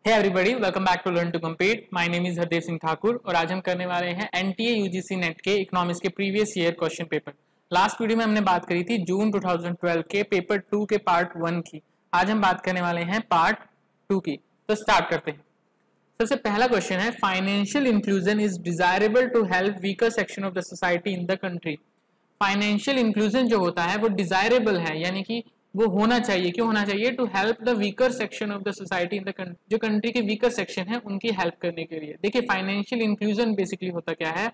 Hey everybody, welcome back to learn to compete. My name is Hardev Singh Thakur और आज हम करने वाले हैं एनटीए यूजीसी नेट के इकोनॉमिक्स के previous year question paper. Last video में हमने बात करी थी जून 2012 के पेपर 2 के पार्ट 1 की। आज हम बात करने वाले हैं पार्ट 2 की। तो स्टार्ट करते हैं। सबसे पहला क्वेश्चन है, financial inclusion is desirable to help weaker section of the society in the country. Financial inclusion जो होता है वो डिजायरेबल है, यानी कि वो होना चाहिए। क्यों होना चाहिए? To help the weaker section of the society in the country, जो कंट्री के वीकर सेक्शन है उनकी हेल्प करने के लिए। देखिए, फाइनेंशियल इंक्लूजन बेसिकली होता क्या है?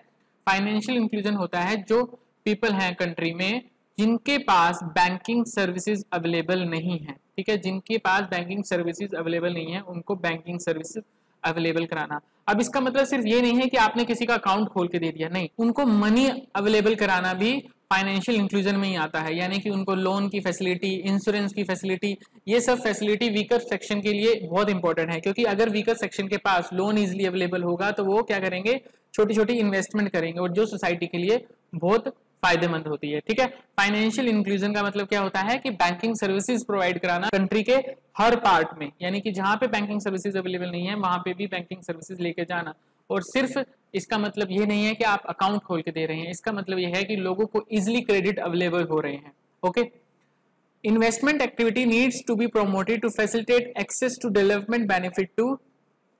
फाइनेंशियल इंक्लूजन होता है जो पीपल हैं कंट्री में जिनके पास बैंकिंग सर्विसेज अवेलेबल नहीं है। ठीक है, जिनके पास बैंकिंग सर्विसेज अवेलेबल नहीं है उनको बैंकिंग सर्विसेज अवेलेबल कराना। अब इसका मतलब सिर्फ ये नहीं है कि आपने किसी का अकाउंट खोल के दे दिया, नहीं, उनको मनी अवेलेबल कराना भी फाइनेंशियल इंक्लूजन में ही आता है। यानी कि उनको लोन की फैसिलिटी, इंश्योरेंस की फैसिलिटी, ये सब फैसिलिटी वीकर सेक्शन के लिए बहुत इंपॉर्टेंट है। क्योंकि अगर वीकर सेक्शन के पास लोन इजिली अवेलेबल होगा तो वो क्या करेंगे? छोटी छोटी इन्वेस्टमेंट करेंगे, और जो सोसाइटी के लिए बहुत फायदेमंद होती है। ठीक है, फाइनेंशियल इंक्लूजन का मतलब क्या होता है कि बैंकिंग सर्विसेज प्रोवाइड कराना कंट्री के हर पार्ट में, यानी कि जहां पे बैंकिंग सर्विसेज अवेलेबल नहीं है वहां पे भी बैंकिंग सर्विसेज लेके जाना। और सिर्फ इसका मतलब ये नहीं है कि आप अकाउंट खोल के दे रहे हैं, इसका मतलब ये है कि लोगों को इजिली क्रेडिट अवेलेबल हो रहे हैं। Okay, investment activity needs to be promoted to facilitate access to development benefit to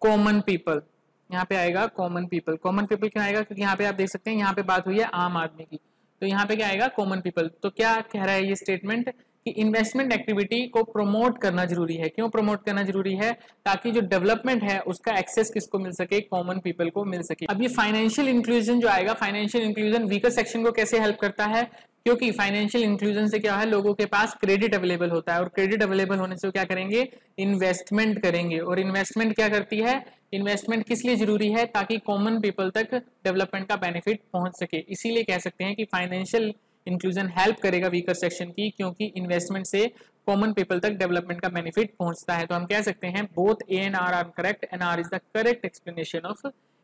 common people. यहाँ पे आएगा कॉमन पीपल। कॉमन पीपल क्यों आएगा? क्योंकि यहाँ पे आप देख सकते हैं यहाँ पे बात हुई है आम आदमी की, तो यहाँ पे क्या आएगा? Common people. तो क्या कह रहा है ये स्टेटमेंट कि इन्वेस्टमेंट एक्टिविटी को प्रमोट करना जरूरी है। क्यों प्रमोट करना जरूरी है? ताकि जो डेवलपमेंट है उसका एक्सेस किसको मिल सके? कॉमन पीपल को मिल सके। अब ये फाइनेंशियल इंक्लूजन जो आएगा, फाइनेंशियल इंक्लूजन वीकर सेक्शन को कैसे हेल्प करता है? क्योंकि फाइनेंशियल इंक्लूजन से क्या है, लोगों के पास क्रेडिट अवेलेबल होता है, और क्रेडिट अवेलेबल होने से वो क्या करेंगे? इन्वेस्टमेंट करेंगे। और इन्वेस्टमेंट क्या करती है? इन्वेस्टमेंट किस लिए जरूरी है? ताकि कॉमन पीपल तक डेवलपमेंट का बेनिफिट पहुंच सके। इसीलिए कह सकते हैं कि फाइनेंशियल इंक्लूजन हेल्प करेगा वीकर सेक्शन की, क्योंकि इन्वेस्टमेंट से कॉमन पीपल तक डेवलपमेंट का बेनिफिट पहुंचता है। तो हम कह सकते हैं both A and R correct and R is the correct explanation of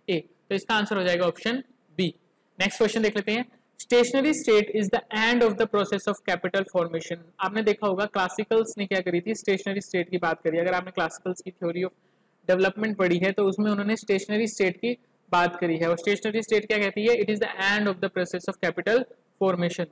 A. तो इसका आंसर हो जाएगा ऑप्शन बी। नेक्स्ट क्वेश्चन देख लेते हैं। Stationery state is the end of the process of capital formation. आपने देखा होगा क्लासिकल्स ने क्या करी थी? स्टेशनरी स्टेट की बात करी। अगर आपने क्लासिकल्स की थ्योरी ऑफ डेवलपमेंट पढ़ी है तो उसमें उन्होंने स्टेशनरी स्टेट की बात करी है। और स्टेशनरी स्टेट क्या कहती है? It is the end of the process of capital formation.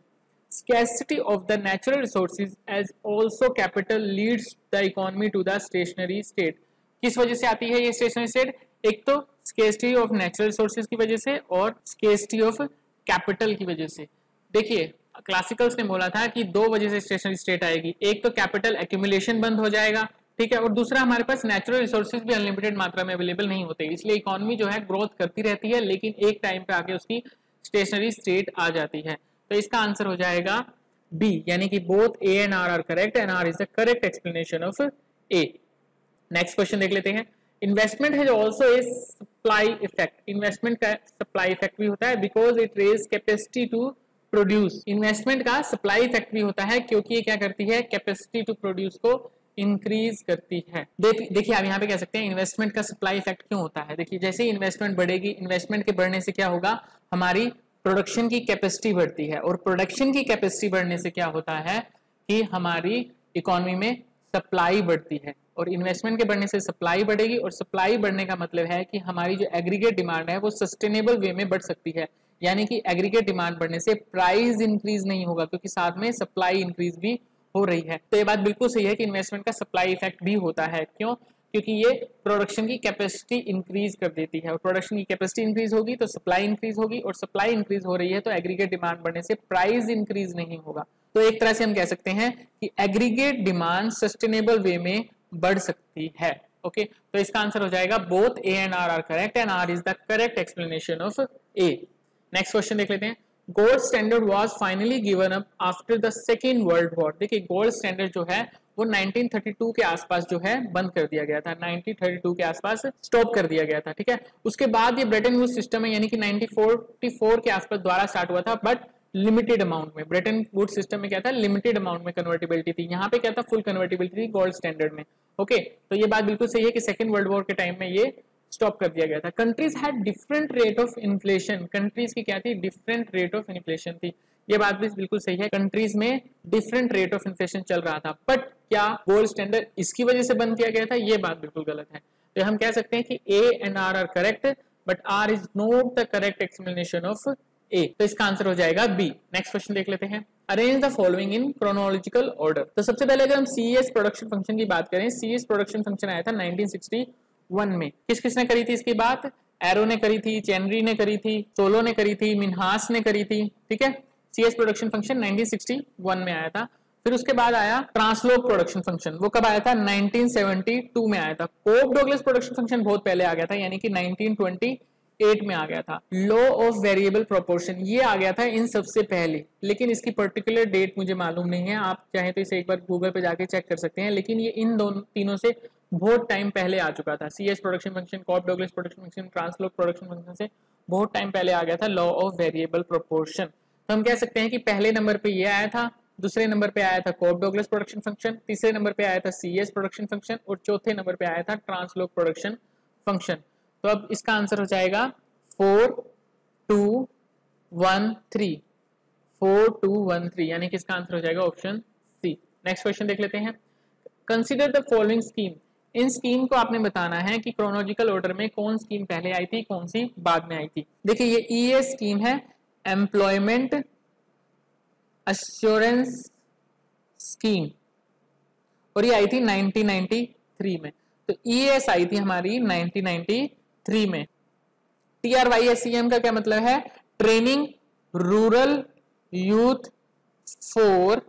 Scarcity of the natural resources as also capital leads the economy to the stationary state। किस वजह से आती है ये स्टेशनरी स्टेट? एक तो scarcity of natural resources की वजह से और scarcity of capital की वजह से। देखिए, क्लासिकल्स ने बोला था कि दो वजह से स्टेशनरी स्टेट आएगी। एक तो कैपिटल एक्यूमुलेशन बंद हो जाएगा, ठीक है, और दूसरा हमारे पास नेचुरल रिसोर्सेज भी अनलिमिटेड मात्रा में अवेलेबल नहीं होते। इसलिए इकोनॉमी जो है ग्रोथ करती रहती है, लेकिन एक टाइम पे आके उसकी स्टेशनरी स्टेट आ जाती है। तो इसका आंसर हो जाएगा बी, यानी कि both A and R correct and R is the correct explanation of A. Next question देख लेते हैं। Investment has also a supply effect. Investment का सप्लाई इफेक्ट भी होता है because it raise capacity to produce. Investment का supply effect भी होता है क्योंकि ये क्या करती है? कैपेसिटी टू प्रोड्यूस को इंक्रीज करती है। देखिए, आप यहाँ पे कह सकते हैं इन्वेस्टमेंट का सप्लाई इफेक्ट क्यों होता है। देखिए, जैसे ही इन्वेस्टमेंट बढ़ेगी, इन्वेस्टमेंट के बढ़ने से क्या होगा? हमारी प्रोडक्शन की कैपेसिटी बढ़ती है, और प्रोडक्शन की कैपेसिटी बढ़ने से क्या होता है कि हमारी इकोनॉमी में सप्लाई बढ़ती है, और इन्वेस्टमेंट के बढ़ने से सप्लाई बढ़ेगी, और सप्लाई बढ़ने का मतलब है कि हमारी जो एग्रीगेट डिमांड है वो सस्टेनेबल वे में बढ़ सकती है। यानी कि एग्रीगेट डिमांड बढ़ने से प्राइस इंक्रीज नहीं होगा, क्योंकि साथ में सप्लाई इंक्रीज भी हो रही है। तो ये बात बिल्कुल सही है कि इन्वेस्टमेंट का सप्लाई इफेक्ट भी होता है। क्यों? क्योंकि ये प्रोडक्शन की कैपेसिटी इंक्रीज कर देती है, और प्रोडक्शन की कैपेसिटी इंक्रीज होगी तो सप्लाई इंक्रीज होगी, और सप्लाई इंक्रीज हो रही है तो एग्रीगेट डिमांड बढ़ने से प्राइस इंक्रीज नहीं होगा। तो एक तरह से हम कह सकते हैं कि एग्रीगेट डिमांड सस्टेनेबल वे में बढ़ सकती है। ओके, तो इसका आंसर हो जाएगा both A and R correct and R is the correct explanation of A. Next question देख लेते हैं। Gold standard was finally given up after the second world war. देखिए, गोल्ड स्टैंडर्ड जो है वो 1932 के आसपास जो है बंद कर दिया गया था। 1932 के आसपास स्टॉप कर दिया गया था। ठीक है, उसके बाद ये ब्रेटन वुड्स सिस्टम है, यानी कि 1944 के आसपास द्वारा स्टार्ट हुआ था, बट लिमिटेड अमाउंट में। ब्रेटन वुड्स सिस्टम में क्या था? लिमिटेड अमाउंट में कन्वर्टिबिलिटी थी। यहाँ पे क्या था? फुल कन्वर्टिबिलिटी थी गोल्ड स्टैंडर्ड में। ओके, तो ये बात बिल्कुल सही है कि सेकेंड वर्ल्ड वॉर के टाइम में ये स्टॉप कर दिया गया था। Countries had different rate of inflation. Countries की क्या थी? डिफरेंट रेट ऑफ इन्फ्लेशन थी। ये बात भी बिल्कुल सही है, कंट्रीज में डिफरेंट रेट ऑफ इन्फ्लेशन चल रहा था। बट क्या गोल्ड स्टैंडर्ड इसकी वजह से बंद किया गया था? ये बात बिल्कुल गलत है। तो हम कह सकते हैं कि A and R are correct, but R is not the correct explanation of A। तो इसका आंसर हो जाएगा B। नेक्स्ट क्वेश्चन देख लेते हैं। Arrange the following in chronological order. तो सबसे पहले अगर हम CES प्रोडक्शन फंक्शन की बात करें, CES प्रोडक्शन फंक्शन आया था 1961 में। किस किसने करी थी इसकी बात? एरो ने करी थी, चेनरी ने करी थी, सोलो ने करी थी, मिनहास ने करी थी। ठीक है, CS प्रोडक्शन फंक्शन 1961 में आया था। फिर उसके बाद आया ट्रांसलोक प्रोडक्शन फंक्शन, वो कब आया था? 1972 में आया था। कोप डॉगलस प्रोडक्शन फंक्शन बहुत पहले आ गया था, यानी कि 1928 में आ गया था। लॉ ऑफ वेरिएबल प्रोपोर्शन ये आ गया था इन सबसे पहले, लेकिन इसकी पर्टिकुलर डेट मुझे मालूम नहीं है। आप चाहे तो इसे एक बार गूगल पे जाके चेक कर सकते हैं, लेकिन ये इन दोनों तीनों से बहुत टाइम पहले आ चुका था। CS production function, Cobb Douglas production function, translog production function से बहुत टाइम पहले आ गया था लॉ ऑफ वेरिएबल प्रोपोर्शन। तो हम कह सकते हैं कि पहले नंबर पे ये आया था, दूसरे नंबर पे आया था कोप डॉगलस प्रोडक्शन फंक्शन, तीसरे नंबर पे आया था CS प्रोडक्शन फंक्शन और चौथे नंबर पे आया था ट्रांसलोक प्रोडक्शन फंक्शन। तो अब इसका आंसर हो जाएगा 4 2 1 3, 4 2 1 3, यानी कि इसका आंसर हो जाएगा ऑप्शन सी। नेक्स्ट क्वेश्चन देख लेते हैं। Consider the following scheme. In scheme को आपने बताना है कि क्रोनोलॉजिकल ऑर्डर में कौन स्कीम पहले आई थी, कौन सी बाद में आई थी। देखिए ये ES स्कीम है, एम्प्लॉयमेंट अश्योरेंस स्कीम, और ये आई थी 1993 में। तो ES आई थी हमारी 1993 में। TRYSEM का क्या मतलब है? Training rural youth for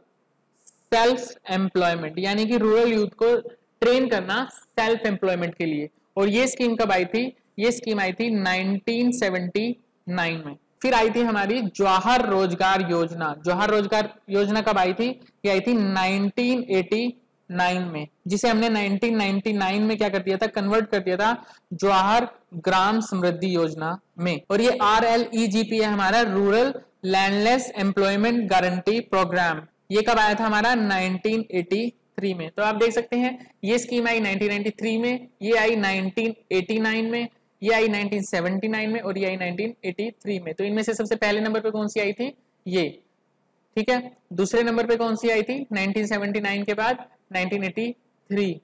self employment, यानी कि रूरल यूथ को ट्रेन करना सेल्फ एम्प्लॉयमेंट के लिए। और ये स्कीम कब आई थी? ये स्कीम आई थी 1979 में। फिर आई थी हमारी जवाहर रोजगार योजना। जवाहर रोजगार योजना कब आई थी? ये आई थी 1989 में, जिसे हमने 1999 में क्या कर दिया था? कन्वर्ट कर दिया था जवाहर ग्राम समृद्धि योजना में। और ये RLEGP है हमारा, rural landless employment guarantee programme. ये कब आया था हमारा? 1983 में। तो आप देख सकते हैं ये स्कीम आई 1993 में, ये आई 1989 में, ये आई 1979 में और ये आई 1983 में। तो इनमें से सबसे पहले नंबर पे कौन सी आई थी? ये। ठीक है, दूसरे नंबर पे कौन सी आई थी? 1979 के बाद 1983।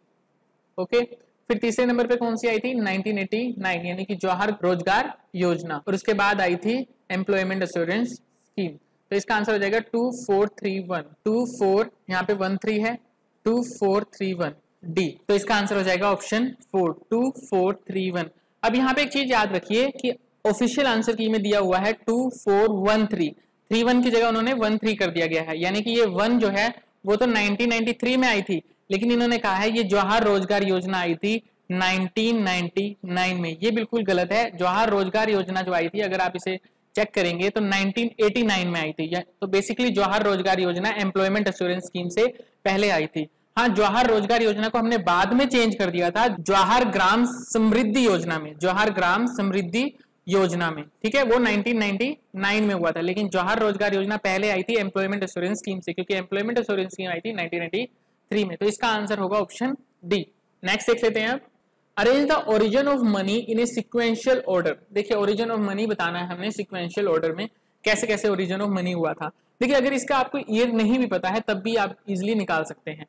ओके, फिर तीसरे नंबर पे कौन सी आई थी? 1989, यानी कि जवाहर रोजगार योजना। और उसके बाद आई थी एम्प्लॉयमेंट अश्योरेंस स्कीम। तो इसका आंसर हो जाएगा 2431। 24 यहाँ पे 13 है, 2431 डी। तो इसका आंसर हो जाएगा ऑप्शन 4, 2431। अब यहाँ पे एक चीज याद रखिए कि ऑफिशियल आंसर की में दिया हुआ है 2413, 31 की जगह उन्होंने 13 कर दिया गया है, यानी कि ये 1 जो है वो तो 1993 में आई थी, लेकिन इन्होंने कहा है ये जवाहर रोजगार योजना आई थी 1999 में। ये बिल्कुल गलत है। जवाहर रोजगार योजना जो आई थी, अगर आप इसे चेक करेंगे तो 1989 में आई थी। तो बेसिकली जवाहर रोजगार योजना एम्प्लॉयमेंट अश्योरेंस स्कीम से पहले आई थी। हाँ, जवाहर रोजगार योजना को हमने बाद में चेंज कर दिया था जवाहर ग्राम समृद्धि योजना में, जवाहर ग्राम समृद्धि योजना में। ठीक है, वो 1999 में हुआ था, लेकिन जवाहर रोजगार योजना पहले आई थी एम्प्लॉयमेंट अश्योरेंस स्कीम से, क्योंकि एम्प्लॉयमेंट अश्योरेंस स्कीम आई थी 1993 में। तो इसका आंसर होगा ऑप्शन डी। नेक्स्ट देख लेते हैं। Arrange the origin of money in a sequential order. देखिए ओरिजिन ऑफ मनी बताना है हमने सिक्वेंशियल ऑर्डर में, कैसे कैसे ओरिजिन ऑफ मनी हुआ था। देखिए अगर इसका आपको ईयर नहीं भी पता है तब भी आप इजिली निकाल सकते हैं।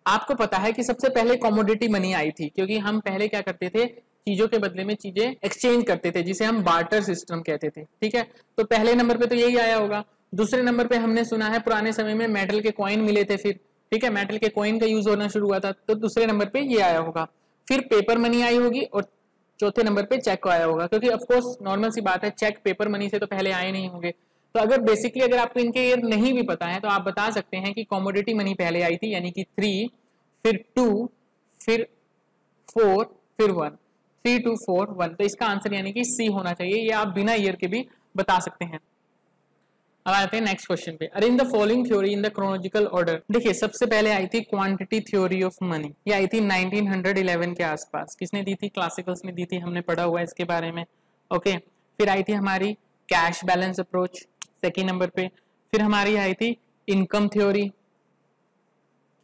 आपको पता है कि सबसे पहले कमोडिटी मनी आई थी, क्योंकि हम पहले क्या करते थे, चीजों के बदले में चीजें एक्सचेंज करते थे, जिसे हम बार्टर सिस्टम कहते थे। ठीक है, तो पहले नंबर पे तो यही आया होगा। दूसरे नंबर पे हमने सुना है पुराने समय में मेटल के कॉइन मिले थे, फिर ठीक है मेटल के कॉइन का यूज होना शुरू हुआ था, तो दूसरे नंबर पे ये आया होगा। फिर पेपर मनी आई होगी और चौथे नंबर पे चेक आया होगा, क्योंकि ऑफकोर्स नॉर्मल सी बात है चेक पेपर मनी से तो पहले आए नहीं होंगे। तो अगर बेसिकली अगर आपको इनके ईयर नहीं भी पता है तो आप बता सकते हैं कि कमोडिटी मनी पहले आई थी, यानी कि 3, फिर 2, फिर 4, फिर 1, 3 2 4 1। तो इसका आंसर यानी कि सी होना चाहिए। ये आप बिना ईयर के भी बता सकते हैं। अब आते हैं नेक्स्ट क्वेश्चन पे। Arrange the following theory in the chronological order. देखिए सबसे पहले आई थी क्वांटिटी थ्योरी ऑफ मनी, ये आई थी 1911 के आसपास। किसने दी थी? क्लासिकल्स में दी थी, हमने पढ़ा हुआ है इसके बारे में। ओके, फिर आई थी हमारी cash balance approach second number पे। फिर हमारी आई थी इनकम थ्योरी,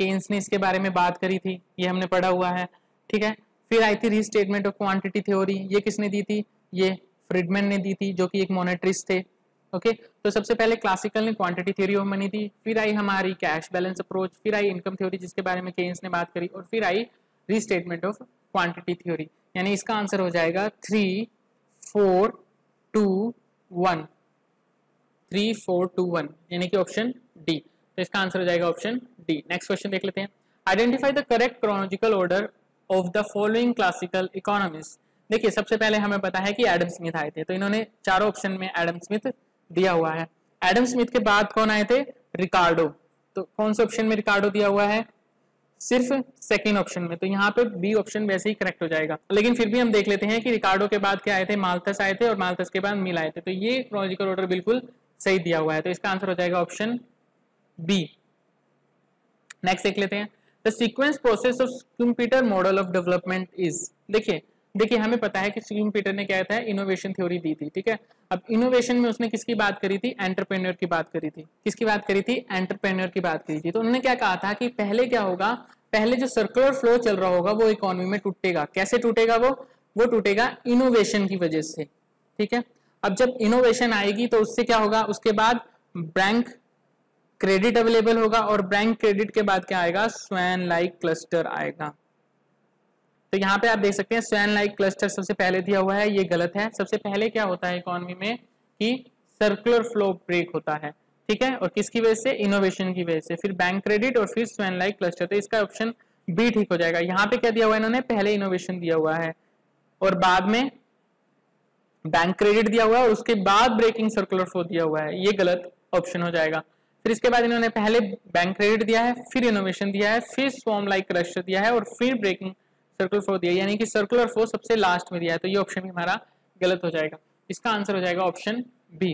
केन्स ने इसके बारे में बात करी थी, ये हमने पढ़ा हुआ है। ठीक है, फिर आई थी रीस्टेटमेंट ऑफ क्वांटिटी थ्योरी, ये किसने दी थी? ये फ्रीडमैन ने दी थी, जो कि एक मॉनेटरिस्ट थे। ओके, तो सबसे पहले क्लासिकल ने क्वांटिटी थ्योरी ऑफ मनी दी, फिर आई हमारी कैश बैलेंस अप्रोच, फिर आई इनकम थ्योरी जिसके बारे में केन्स ने बात करी, और फिर आई रीस्टेटमेंट ऑफ क्वांटिटी थ्योरी, यानी इसका आंसर हो जाएगा 3 4 2 1, 3 4 2 1 यानी कि ऑप्शन डी। तो इसका आंसर हो जाएगा ऑप्शन डी। नेक्स्ट क्वेश्चन देख लेते हैं। Identify the correct chronological order of the following classical economist. देखिए सबसे पहले हमें पता है कि एडम स्मिथ आए थे, तो इन्होंने चारों ऑप्शन में एडम स्मिथ दिया हुआ है। एडम स्मिथ के बाद कौन आए थे? रिकार्डो। तो कौन से ऑप्शन में रिकार्डो दिया हुआ है? सिर्फ सेकंड ऑप्शन में, तो यहाँ पे बी ऑप्शन वैसे ही करेक्ट हो जाएगा। लेकिन फिर भी हम देख लेते हैं कि रिकार्डो के बाद क्या आए थे? माल्थस आए थे, और माल्थस के बाद मिल आए थे। तो ये क्रोनोलॉजिकल ऑर्डर बिल्कुल सही दिया हुआ है, तो इसका आंसर हो जाएगा ऑप्शन बी। नेक्स्ट देख लेते हैं। The sequence process of Schumpeter model of development is. देखिए हमें पता है कि स्किम्पीटर ने क्या था? इनोवेशन थ्योरी दी थी, ठीक है। अब इनोवेशन में उसने किसकी बात करी थी? एंटरप्रेन्योर की बात करी थी। किसकी बात करी थी? एंटरप्रेन्योर की बात करी थी। तो उन्होंने क्या कहा था कि पहले क्या होगा? पहले जो सर्कुलर फ्लो चल रहा होगा वो इकोनॉमी में टूटेगा। कैसे टूटेगा? वो टूटेगा इनोवेशन की वजह से, ठीक है। अब जब इनोवेशन आएगी तो उससे क्या होगा? उसके बाद बैंक क्रेडिट अवेलेबल होगा, और बैंक क्रेडिट के बाद क्या आएगा? स्वैन लाइक क्लस्टर आएगा। तो यहाँ पे आप देख सकते हैं स्वैन लाइक क्लस्टर सबसे पहले दिया हुआ है, ये गलत है। सबसे पहले क्या होता है इकोनॉमी में कि सर्कुलर फ्लो ब्रेक होता है, ठीक है। और किसकी वजह से? इनोवेशन की वजह से, फिर बैंक क्रेडिट और फिर स्वैन लाइक क्लस्टर। तो इसका ऑप्शन बी ठीक हो जाएगा। यहाँ पे क्या दिया हुआ है इन्होंने? पहले इनोवेशन दिया हुआ है और बाद में बैंक क्रेडिट दिया हुआ है और उसके बाद ब्रेकिंग सर्कुलर फ्लो दिया हुआ है, ये गलत ऑप्शन हो जाएगा। फिर इसके बाद इन्होंने पहले बैंक क्रेडिट दिया है, फिर इनोवेशन दिया है, फिर स्वैन लाइक क्लस्टर दिया है और फिर ब्रेकिंग सर्कुलर फ्लो दिया, यानी कि सर्कुलर फ्लो सबसे लास्ट में दिया है। तो ये ऑप्शन भी हमारा गलत हो जाएगा। इसका आंसर हो जाएगा ऑप्शन बी।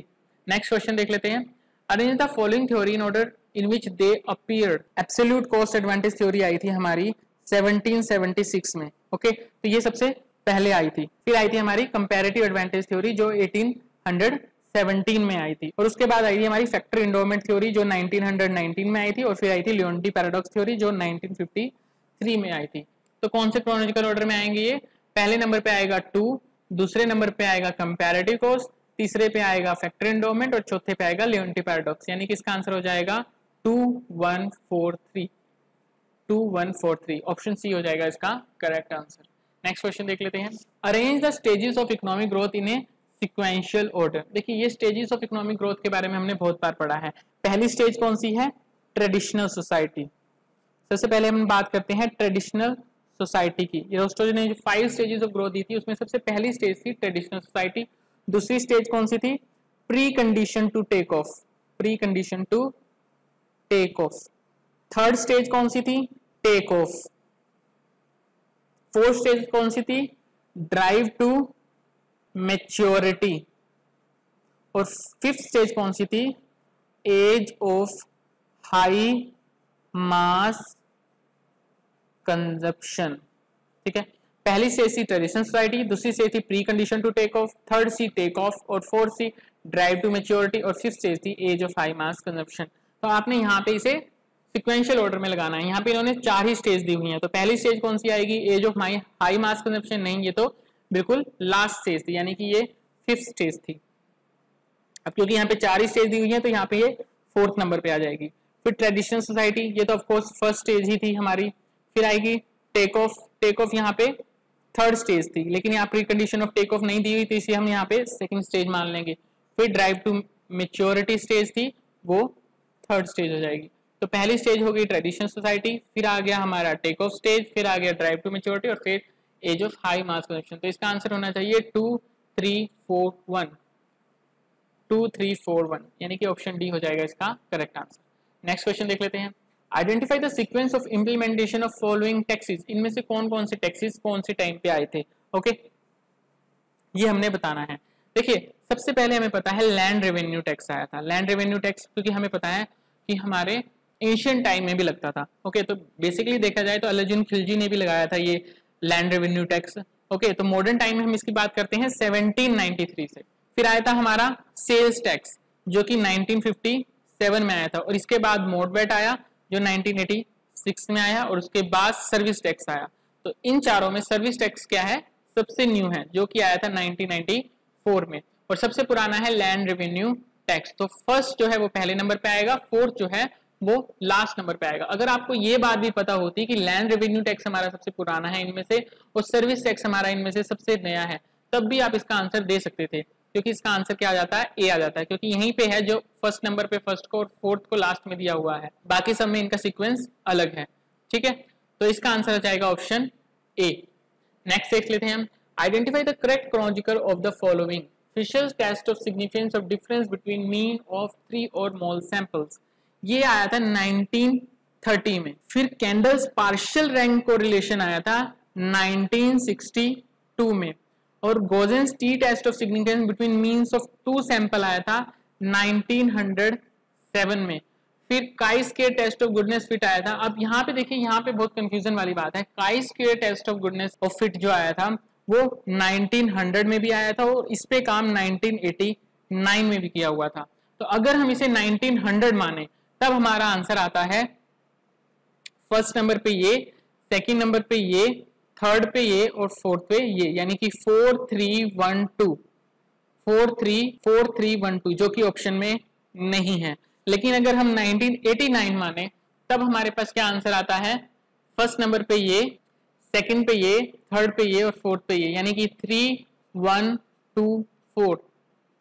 नेक्स्ट क्वेश्चन देख लेते हैं। Arrange the following theory in order in which they appeared. Absolute cost advantage theory आई थी हमारी 1776 में, ओके। तो ये सबसे पहले आई थी। फिर आई थी हमारी कंपैरेटिव एडवांटेज थ्योरी जो 1817 में आई थी, और उसके बाद आई थी हमारी फैक्टर एंडोमेंट थ्योरी जो 1919 में आई थी, और फिर आई थी लियोनटी पैराडॉक्स थ्योरी जो 1953 में आई थी। तो कौन से क्रोनोलॉजिकल ऑर्डर में आएंगे ये? पहले नंबर पे आएगा 2, दूसरे नंबर पे आएगा कंपैरेटिव कॉस्ट, तीसरे पे आएगा फैक्टर एंडोमेंट और चौथे पे आएगा लियोनटी पैराडॉक्स, यानी कि इसका आंसर हो जाएगा 2143। 2143 ऑप्शन सी हो जाएगा इसका करेक्ट आंसर। नेक्स्ट क्वेश्चन देख लेते हैं। Arrange the stages of economic growth in a sequential order. देखिए ये स्टेजेस ऑफ इकोनॉमिक ग्रोथ के बारे में हमने बहुत बार पढ़ा है। पहली स्टेज कौन सी है? Traditional society. सबसे पहले हम बात करते हैं ट्रेडिशनल सोसाइटी की। एरिस्टोटल ने जो 5 स्टेजेस ऑफ ग्रोथ दी थी उसमें सबसे पहली स्टेज थी ट्रेडिशनल सोसाइटी। दूसरी स्टेज कौन सी थी? Pre condition to take off. Pre condition to take off. Third stage कौन सी थी? Take off. फोर्थ स्टेज कौन सी थी? Drive to maturity. और फिफ्थ स्टेज कौन सी थी? Age of high mass consumption, ठीक है। पहली स्टेज थी ट्रेडिशनल सोसाइटी, दूसरी स्टेज थी pre condition to take off, third सी टेक ऑफ, और फोर्थ सी ड्राइव टू मैच्योरिटी, और फिफ्थ स्टेज थी age of high mass consumption. तो आपने यहाँ पे इसे सिक्वेंशियल ऑर्डर में लगाना है। यहाँ पे इन्होंने 4 ही स्टेज दी हुई हैं। तो पहली स्टेज कौन सी आएगी? Age of high mass consumption नहीं, ये तो बिल्कुल लास्ट स्टेज थी, यानी कि ये 5th स्टेज थी। अब क्योंकि यहाँ पे 4 ही स्टेज दी हुई है तो यहाँ पे ये 4th नंबर पे आ जाएगी। फिर ट्रेडिशनल सोसाइटी, ये तो ऑफकोर्स फर्स्ट स्टेज ही थी हमारी। फिर आएगी टेक ऑफ। टेक ऑफ यहाँ पे 3rd स्टेज थी, लेकिन यहाँ pre condition of take off नहीं दी हुई थी, इसलिए हम यहाँ पे 2nd स्टेज मान लेंगे। फिर ड्राइव टू मैच्योरिटी स्टेज थी, वो 3rd स्टेज हो जाएगी। तो पहली स्टेज हो गई ट्रेडिशनल सोसाइटी, फिर आ गया हमारा टेक ऑफ स्टेज, फिर आ गया ड्राइव टू मैच्योरिटी, और फिर age of high mass consumption. तो इसका आंसर होना चाहिए 2 3 4 1। 2 3 4 1 यानी कि ऑप्शन डी हो जाएगा इसका करेक्ट आंसर। नेक्स्ट क्वेश्चन देख लेते हैं। Identify the sequence of implementation of following taxes. इनमें से कौन कौन से टैक्सेस कौन से टाइम पे आए थे? ओके, ये हमने बताना है। देखिए सबसे पहले हमें पता है लैंड रेवेन्यू टैक्स आया था। लैंड रेवेन्यू टैक्स क्योंकि हमें पता है कि हमारे एशियन टाइम में भी लगता था। ओके, तो बेसिकली देखा जाए तो अलाउद्दीन खिलजी ने भी लगाया था ये लैंड रेवेन्यू टैक्स। ओके, तो मॉडर्न टाइम में हम इसकी बात करते हैं 1793 से। फिर आया था हमारा सेल्स टैक्स जो कि 1957 में आया था, और इसके बाद मोडवेट आया जो 1986 में आया, और उसके बाद सर्विस टैक्स आया। तो इन चारों में सर्विस टैक्स क्या है? सबसे न्यू है, जो कि आया था 1994 में, और सबसे पुराना है लैंड रेवेन्यू टैक्स। तो फर्स्ट जो है वो पहले नंबर पे आएगा, फोर्थ जो है वो लास्ट नंबर पे आएगा। अगर आपको ये बात भी पता होती कि लैंड रेवेन्यू टैक्स हमारा सबसे पुराना है इनमें से और सर्विस टैक्स हमारा इनमें से सबसे नया है, तब भी आप इसका आंसर दे सकते थे, क्योंकि इसका आंसर क्या आ जाता है, ए आ जाता है, क्योंकि यहीं पे है जो फर्स्ट नंबर पे फर्स्ट को और फोर्थ को लास्ट में दिया हुआ है, बाकी सब में इनका सीक्वेंस अलग है। ठीक है, तो इसका आंसर हो जाएगा ऑप्शन ए। नेक्स्ट देख लेते हैं हम, identify the correct chronological of the following. Fisher's test of significance of difference between mean of 3 और मोल सैंपल्स। ये आया था 1930 में। फिर कैंडल्स पार्शियल रैंक कोरिलेशन आया था 1962 में, और Gosset's T test of significance between means of 2 sample आया था 1907 में। फिर chi square test of goodness fit आया था। अब यहाँ पे देखिए, यहाँ पे बहुत कंफ्यूजन वाली बात है। Chi square test of goodness of fit जो आया था वो 1900 में भी आया था और इस पे काम 1989 में भी किया हुआ था। तो अगर हम इसे 1900 माने तब हमारा आंसर आता है फर्स्ट नंबर पे ये, सेकंड नंबर पे ये, थर्ड पे ये और फोर्थ पे ये, यानी कि 4312 जो कि ऑप्शन में नहीं है। लेकिन अगर हम 1989 माने तब हमारे पास क्या आंसर आता है, फर्स्ट नंबर पे ये, सेकंड पे ये, थर्ड पे ये और फोर्थ पे ये, यानी कि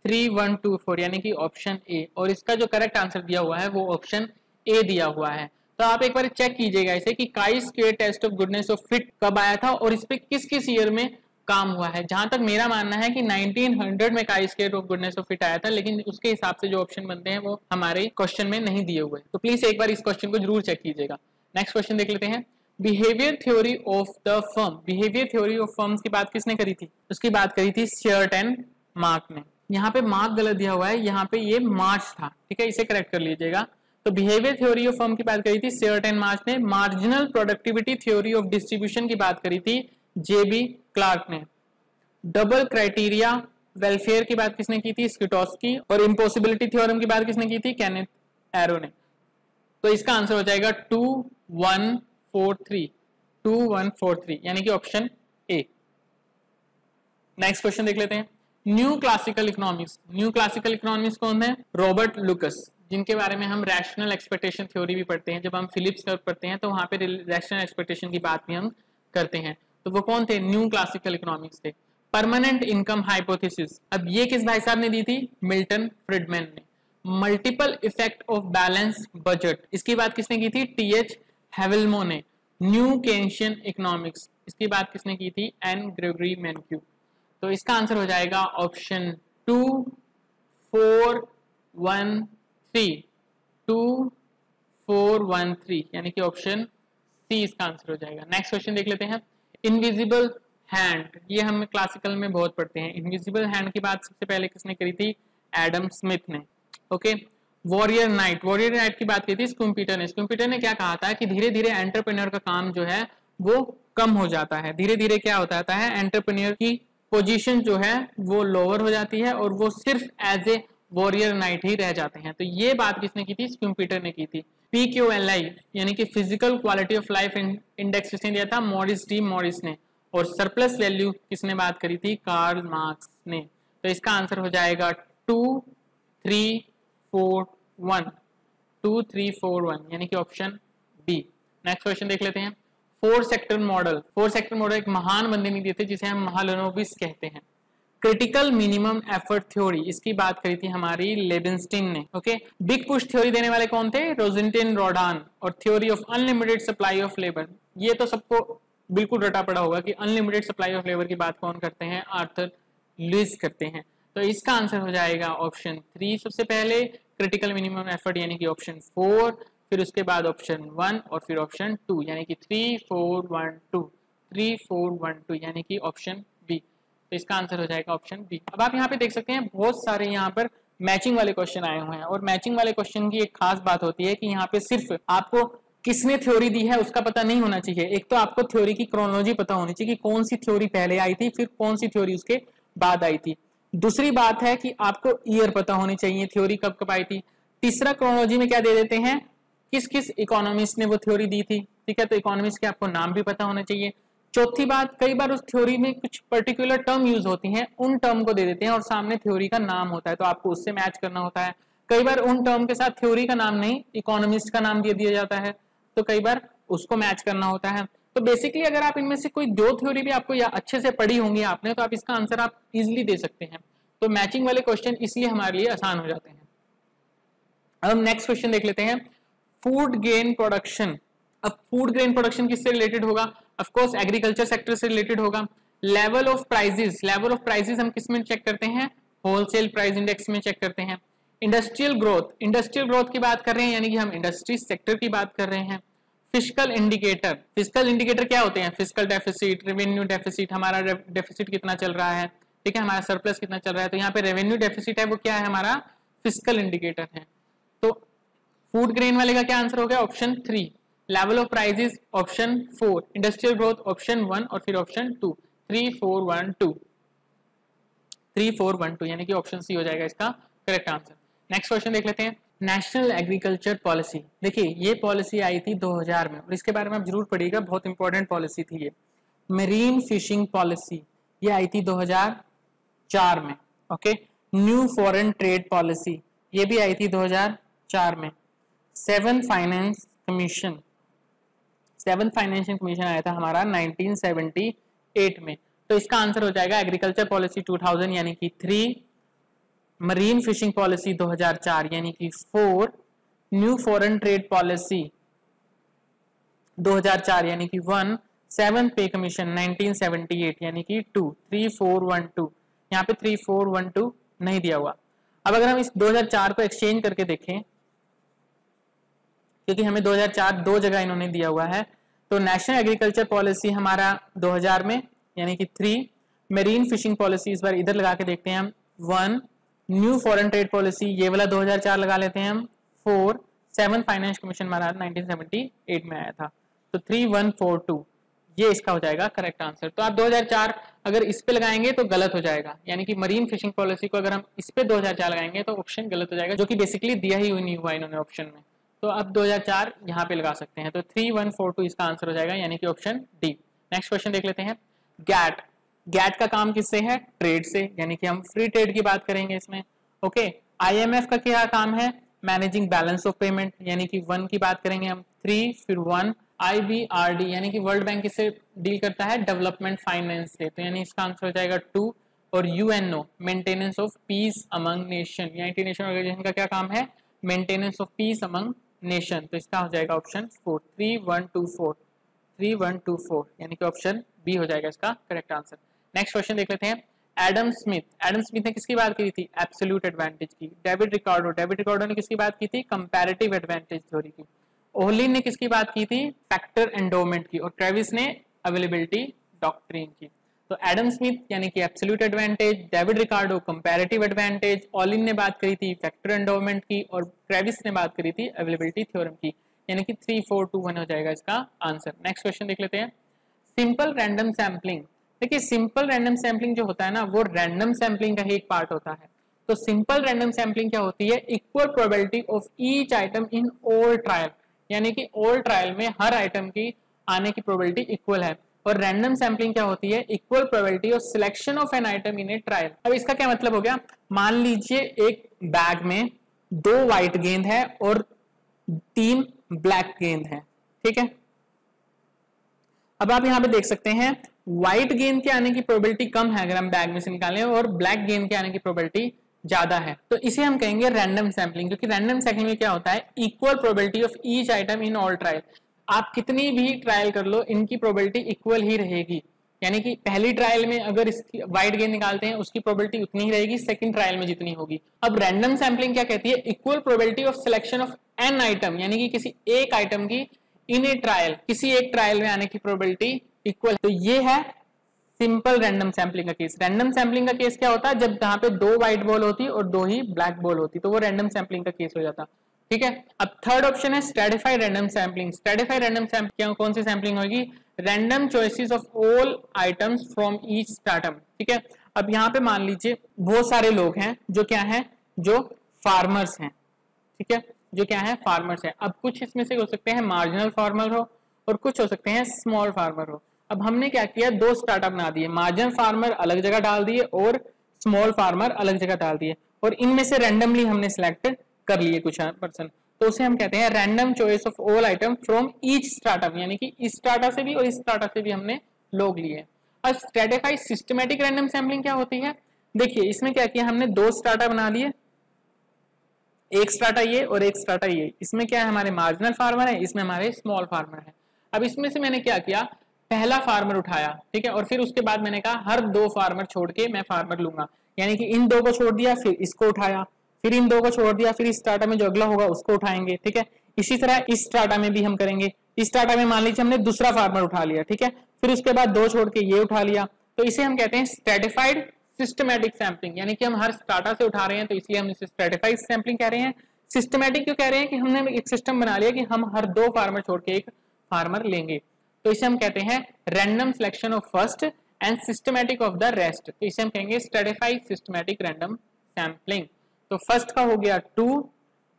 3124 यानी कि ऑप्शन ए। और इसका जो करेक्ट आंसर दिया हुआ है वो ऑप्शन ए दिया हुआ है। तो आप एक बार चेक कीजिएगा इसे कि chi square test of goodness of fit कब आया था और इस पे किस किस ईयर में काम हुआ है। जहां तक मेरा मानना है कि 1900 में chi square of goodness of fit आया था, लेकिन उसके हिसाब से जो ऑप्शन बनते हैं वो हमारे क्वेश्चन में नहीं दिए हुए। तो प्लीज एक बार इस क्वेश्चन को जरूर चेक कीजिएगा। नेक्स्ट क्वेश्चन देख लेते हैं, behaviour theory of the firm. Behaviour theory of firms की बात किसने करी थी, उसकी बात करी थी स्टुअर्ट एंड मार्क ने। यहाँ पे मार्क गलत दिया हुआ है, यहाँ पे ये मार्च था, ठीक है, इसे करेक्ट कर लीजिएगा। तो बिहेवियर थ्योरी ऑफ फर्म की बात करी थी स्टुअर्ट एंड मार्च ने। Marginal productivity theory of distribution की बात करी थी जेबी क्लार्क ने। डबल क्राइटेरिया वेलफेयर की बात किसने की थी, स्किटोस्की। और इम्पॉसिबिलिटी थ्योरम की बात किसने की थी, केनेथ एरो ने। तो इसका आंसर हो जाएगा 2143 यानी कि ऑप्शन ए। नेक्स्ट क्वेश्चन देख लेते हैं, new classical economics. New classical economics कौन है, रॉबर्ट लुकस, जिनके बारे में हम रैशनल एक्सपेक्टेशन थ्योरी भी पढ़ते हैं। जब हम फिलिप्स कर्व पढ़ते हैं तो वहां पे रैशनल एक्सपेक्टेशन की बात भी हम करते हैं। तो वो कौन थे, न्यू क्लासिकल इकोनॉमिक्स थे। परमानेंट इनकम हाइपोथेसिस, अब ये किस भाई साहब ने दी थी, मिल्टन फ्रीडमैन ने। Multiple effect of balance budget, इसकी बात किसने की थी, टीएच हैविल्मो ने। न्यू केन्शियन इकोनॉमिक्स, इसकी बात किसने की थी, एन ग्रेगरी मैनक्यू। तो इसका आंसर हो जाएगा ऑप्शन 2413 यानी कि ऑप्शन सी इसका आंसर हो जाएगा। नेक्स्ट क्वेश्चन देख लेते हैं, इनविजिबल हैंड, ये हम क्लासिकल में बहुत पढ़ते हैं। इनविजिबल हैंड की बात सबसे पहले किसने करी थी, एडम स्मिथ ने। Okay, warrior night, warrior night की बात की थी स्कूम्पीटर ने। स्कूम्पीटर ने क्या कहा था कि धीरे धीरे एंटरप्रेन्योर का काम जो है वो कम हो जाता है। धीरे धीरे क्या होता है, एंटरप्रेन्योर की पोजीशन जो है वो लोअर हो जाती है और वो सिर्फ एज ए वॉरियर नाइट ही रह जाते हैं। तो ये बात किसने की थी, स्कूम्पीटर ने की थी। PQLI यानी कि physical quality of life index किसने दिया था, मॉरिस डी मॉरिस ने। और सरप्लस वैल्यू किसने बात करी थी, कार्ल मार्क्स ने। तो इसका आंसर हो जाएगा 2341 यानी कि ऑप्शन बी। नेक्स्ट क्वेश्चन देख लेते हैं, 4 सेक्टर मॉडल। 4 सेक्टर मॉडल एक महान बंदे ने दिए थे जिसे हम महालनोबिस कहते हैं। क्रिटिकल मिनिमम एफर्ट थ्योरी, इसकी बात करी थी हमारी लेबेनस्टीन ने। ओके, बिग पुश थ्योरी देने वाले कौन थे, रोजेंटिन रॉडान। और theory of unlimited supply of labour, ये तो सबको बिल्कुल रटा पड़ा होगा कि अनलिमिटेड सप्लाई ऑफ लेबर की बात कौन करते हैं, आर्थर लुईस करते हैं। तो इसका आंसर हो जाएगा ऑप्शन 3 सबसे पहले, क्रिटिकल मिनिमम एफर्ट यानी कि ऑप्शन 4, फिर उसके बाद ऑप्शन 1 और फिर ऑप्शन 2 यानी कि 3412 यानी कि ऑप्शन बी। तो इसका आंसर हो जाएगा ऑप्शन बी। अब आप यहाँ पे देख सकते हैं बहुत सारे यहाँ पर मैचिंग वाले क्वेश्चन आए हुए हैं, और मैचिंग वाले क्वेश्चन की एक खास बात होती है कि यहाँ पे सिर्फ आपको किसने थ्योरी दी है उसका पता नहीं होना चाहिए। एक तो आपको थ्योरी की क्रोनोलॉजी पता होनी चाहिए कि कौन सी थ्योरी पहले आई थी, फिर कौन सी थ्योरी उसके बाद आई थी। दूसरी बात है कि आपको ईयर पता होनी चाहिए, थ्योरी कब कब आई थी। तीसरा, क्रोनोलॉजी में क्या दे देते हैं, किस किस इकोनॉमिस्ट ने वो थ्योरी दी थी, ठीक है, तो इकोनॉमिस्ट के आपको नाम भी पता होना चाहिए। चौथी बात, कई बार उस थ्योरी में कुछ पर्टिकुलर टर्म यूज होती हैं, उन टर्म को दे देते हैं और सामने थ्योरी का नाम होता है, तो आपको उससे मैच करना होता है। कई बार उन टर्म के साथ थ्योरी का नाम नहीं, इकोनॉमिस्ट का नाम दे दिया जाता है, तो कई बार उसको मैच करना होता है। तो बेसिकली अगर आप इनमें से कोई दो थ्योरी भी आपको या अच्छे से पढ़ी होंगी आपने, तो आप इसका आंसर आप इजिली दे सकते हैं। तो मैचिंग वाले क्वेश्चन इसलिए हमारे लिए आसान हो जाते हैं। अब हम नेक्स्ट क्वेश्चन देख लेते हैं, फूड ग्रेन प्रोडक्शन। अब फूड ग्रेन प्रोडक्शन किससे रिलेटेड होगा? ऑफ कोर्स एग्रीकल्चर सेक्टर से रिलेटेड होगा। Level of prices, level of prices हम किस में चेक करते हैं? होलसेल प्राइस इंडेक्स में चेक करते हैं। इंडस्ट्रियल ग्रोथ, इंडस्ट्रियल ग्रोथ की बात कर रहे हैं, यानी कि हम इंडस्ट्री सेक्टर की बात कर रहे हैं। फिस्कल इंडिकेटर, फिस्कल इंडिकेटर क्या होते हैं? फिस्कल डेफिसिट, रेवेन्यू डेफिसिट, हमारा डेफिसिट कितना चल रहा है, ठीक है, हमारा सरप्लस कितना चल रहा है। तो यहाँ पे रेवेन्यू डेफिसिट है, वो क्या है? हमारा फिस्कल इंडिकेटर है। तो फूड ग्रेन वाले का क्या आंसर हो गया? Option 3। Level of prices option 4, industrial growth option 1 और फिर ऑप्शन 2। 3 4 1 2, 3 4 1 2 यानी कि ऑप्शन सी हो जाएगा इसका करेक्ट आंसर। नेक्स्ट क्वेश्चन देख लेते हैं, नेशनल एग्रीकल्चर पॉलिसी। देखिए ये पॉलिसी आई थी 2000 में और इसके बारे में आप जरूर पढ़िएगा, बहुत इंपॉर्टेंट पॉलिसी थी ये। मेरीन फिशिंग पॉलिसी ये आई थी 2004 में। Okay, new foreign trade policy ये भी आई थी 2004 में। Seven finance commission, seven financial commission आया था हमारा 1978 में। तो इसका आंसर हो जाएगा एग्रीकल्चर पॉलिसी 2000 यानी कि 3, मरीन फिशिंग पॉलिसी 2004 यानी कि 4, न्यू फॉरेन ट्रेड पॉलिसी 2004 यानी कि 1, सेवन पे कमीशन 1978 यानी कि 2। 3 4 1 2, यहाँ पे 3 4 1 2 नहीं दिया हुआ। अब अगर हम इस 2004 को एक्सचेंज करके देखें, क्योंकि हमें 2004 दो जगह इन्होंने दिया हुआ है, तो नेशनल एग्रीकल्चर पॉलिसी हमारा 2000 में यानी कि 3, मेरीन फिशिंग पॉलिसी इस बार इधर लगा के देखते हैं हम 1, न्यू फॉरेन ट्रेड पॉलिसी ये वाला 2004 लगा लेते हैं हम 4, सेवन फाइनेंस कमीशन हमारा 1978 में आया था। तो 3 1 4 2 ये इसका हो जाएगा करेक्ट आंसर। तो आप 2004 अगर इस पे लगाएंगे तो गलत हो जाएगा, यानी कि मरीन फिशिंग पॉलिसी को अगर हम इस पे 2004 लगाएंगे तो ऑप्शन गलत हो जाएगा, जो कि बेसिकली दिया ही नहीं हुआ इन्होंने ऑप्शन में। तो अब 2004 यहाँ पे लगा सकते हैं। तो 3 1 4 2 इसका आंसर हो जाएगा, यानी कि ऑप्शन डी। नेक्स्ट क्वेश्चन देख लेते हैं, गैट। गैट का काम किससे है? ट्रेड से, यानी कि हम फ्री ट्रेड की बात करेंगे इसमें। ओके, आईएमएफ का क्या काम है? मैनेजिंग बैलेंस ऑफ पेमेंट, यानी कि 1 की बात करेंगे हम 3 फिर 1। आईबीआरडी यानी कि वर्ल्ड बैंक किससे डील करता है? डेवलपमेंट फाइनेंस से, तो यानी इसका आंसर हो जाएगा 2। और UNO maintenance of peace among nation, United Nation Organization का क्या काम है? Maintenance of peace among nation, तो इसका हो जाएगा ऑप्शन 4। 3 1 2 4, 3 1 2 4 यानी कि ऑप्शन बी हो जाएगा इसका करेक्ट आंसर। नेक्स्ट क्वेश्चन देख लेते हैं, एडम स्मिथ। एडम स्मिथ ने किसकी बात की थी? एब्सोल्यूट एडवांटेज की। डेविड रिकार्डो, डेविड रिकार्डो ने किसकी बात की थी? कंपैरेटिव एडवांटेज थ्योरी की। ओहलिन ने किसकी बात की थी? फैक्टर एंडोमेंट की। और ट्रेविस ने अवेलेबिलिटी डॉक्ट्रिन की। तो एडम स्मिथ यानी कि absolute advantage, David Ricardo comparative advantage, Olin ने बात करी थी फैक्टर एंडोमेंट की और ट्रेविस ने बात करी थी अवेलेबिलिटी थ्योरम की, यानी कि 3 4 2 1 हो जाएगा इसका आंसर। नेक्स्ट क्वेश्चन देख लेते हैं, सिंपल रैंडम सैम्पलिंग। देखिए सिंपल रैंडम सैम्पलिंग जो होता है ना, वो रैंडम सैम्पलिंग का ही एक पार्ट होता है। तो सिंपल रैंडम सैम्पलिंग क्या होती है? Equal probability of each item in all trial, यानी कि ऑल ट्रायल में हर आइटम की आने की प्रोबेबिलिटी इक्वल है। और रैंडम सैम्पलिंग क्या होती है? Equal probability of selection of an item in A trial. अब इसका क्या मतलब हो गया? मान लीजिए एक बैग में 2 व्हाइट गेंद है और 3 ब्लैक गेंद है, ठीक है। अब आप यहां पे देख सकते हैं व्हाइट गेंद के आने की प्रोबेबिलिटी कम है अगर हम बैग में से निकालें, और ब्लैक गेंद के आने की प्रोबेबिलिटी ज्यादा है, तो इसे हम कहेंगे रैंडम सैम्पलिंग। क्योंकि रैंडम सैम्पलिंग में क्या होता है? Equal probability of each item in all trial. आप कितनी भी ट्रायल कर लो, इनकी प्रोबेबिलिटी इक्वल ही रहेगी। यानी कि पहली ट्रायल में अगर इसकी व्हाइट गेंद निकालते हैं उसकी प्रोबेबिलिटी उतनी ही रहेगी सेकंड ट्रायल में जितनी होगी। अब रैंडम सैम्पलिंग क्या कहती है? Equal probability of selection of an item, यानी कि किसी एक आइटम की इन ए ट्रायल, किसी एक ट्रायल में आने की प्रोबेबिलिटी इक्वल। तो ये है सिंपल रैंडम सैम्पलिंग का केस। रैंडम सैम्पलिंग का केस क्या होता है? जब यहाँ पे 2 व्हाइट बॉल होती और 2 ही ब्लैक बॉल होती, तो वो रैंडम सैम्पलिंग का केस हो जाता, ठीक है। अब थर्ड ऑप्शन है stratified random sampling. Stratified random sampling कौन सी सैम्पलिंग होगी? Random choices of all items from each stratum, ठीक है। अब यहाँ पे मान लीजिए बहुत सारे लोग हैं जो क्या है? जो फार्मर्स हैं, ठीक है, जो क्या है? फार्मर्स है। अब कुछ इसमें से हो सकते हैं मार्जिनल फार्मर हो और कुछ हो सकते हैं स्मॉल फार्मर हो। अब हमने क्या किया? 2 स्टार्टअप बना दिए, मार्जिनल फार्मर अलग जगह डाल दिए और स्मॉल फार्मर अलग जगह डाल दिए, और इनमें से रैंडमली हमने सिलेक्ट कर लिए कुछ पर्सन, तो उसे हम कहते हैं random choice of all item from each startup, यानी कि इस स्टार्टअप से भी और इस स्टार्टअप से भी हमने लोग लिए। अब स्ट्रेटिफाइड सिस्टमैटिक रैंडम सैम्पलिंग क्या होती है? देखिए इसमें क्या किया हमने, दो स्टार्टअप बना लिए, एक स्टार्टा ये और एक स्टार्टा ये। इसमें क्या है, हमारे मार्जिनल फार्मर है, इसमें हमारे स्मॉल फार्मर है। अब इसमें से मैंने क्या किया, पहला फार्मर उठाया, ठीक है, और फिर उसके बाद मैंने कहा हर दो फार्मर छोड़ के मैं फार्मर लूंगा, यानी कि इन दो को छोड़ दिया फिर इसको उठाया, फिर इन दो को छोड़ दिया फिर इस स्टार्टा में जो अगला होगा उसको उठाएंगे, ठीक है। इसी तरह इस स्टार्टा में भी हम करेंगे। इस स्टार्टा में मान लीजिए हमने दूसरा फार्मर उठा लिया, ठीक है, फिर उसके बाद दो छोड़ के ये उठा लिया, तो इसे हम कहते हैं स्ट्रेटिफाइड सिस्टमैटिक सैम्पलिंग, यानी कि हम हर स्टार्टा से उठा रहे हैं तो इसलिए हम इसे स्ट्रेटिफाइड सैम्पलिंग कह रहे हैं। सिस्टमैटिक क्यों कह रहे हैं कि हमने एक सिस्टम बना लिया कि हम हर दो फार्मर छोड़ के एक फार्मर लेंगे, तो इसे हम कहते हैं random selection of first and systematic of the rest, तो इसे हम कहेंगे स्ट्रेटिफाइड सिस्टमैटिक रैंडम सैम्पलिंग। तो फर्स्ट का हो गया 2,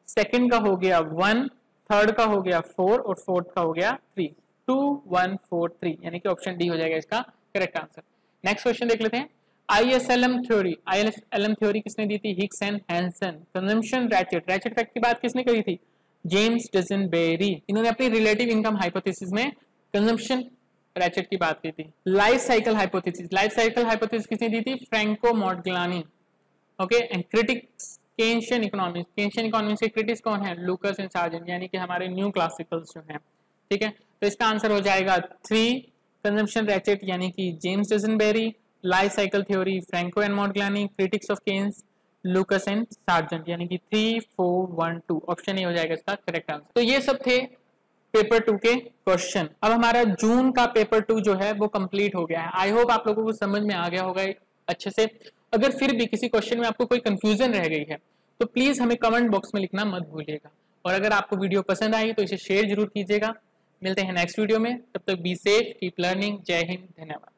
सेकंड का हो गया 1, थर्ड का हो गया 4 और फोर्थ का हो गया 3। 2 1 4 3, यानी कि ऑप्शन डी हो जाएगा इसका करेक्ट आंसर। नेक्स्ट क्वेश्चन देख लेते हैं। ISLM थ्योरी, ISLM थ्योरी किसने दी थी? Hicks and Hansen. Consumption ratchet, ratchet fact की बात किसने करी थी? James Duesenberry. इन्होंने अपनी रिलेटिव इनकम हाइपोथेसिस में कंजम्पशन रैचेट की बात की थी। Life cycle hypothesis, life cycle hypothesis किसने दी थी? Franco Modigliani. Okay, and critics Keynesian economics, Keynesian economics के क्रिटिक्स कौन है? लूकास एंड सार्जेंट, यानी कि हमारे न्यू क्लासिकल्स जो हैं, ठीक है। तो इसका आंसर हो जाएगा 3 कंजम्पशन रैचेट, यानी कि James Duesenberry, life cycle theory Franco and Modigliani, critics of Keynes Lucas and Sargent, यानी कि 3 4 1 2, ऑप्शन ए हो जाएगा इसका करेक्ट आंसर। तो ये सब थे पेपर 2 के क्वेश्चन। अब हमारा जून का पेपर 2 जो है वो कंप्लीट हो गया है। आई होप आप लोगों को समझ में आ गया होगा अच्छे से। अगर फिर भी किसी क्वेश्चन में आपको कोई कंफ्यूजन रह गई है तो प्लीज हमें कमेंट बॉक्स में लिखना मत भूलिएगा, और अगर आपको वीडियो पसंद आई तो इसे शेयर जरूर कीजिएगा। मिलते हैं नेक्स्ट वीडियो में, तब तक बी सेफ, कीप लर्निंग। जय हिंद, धन्यवाद।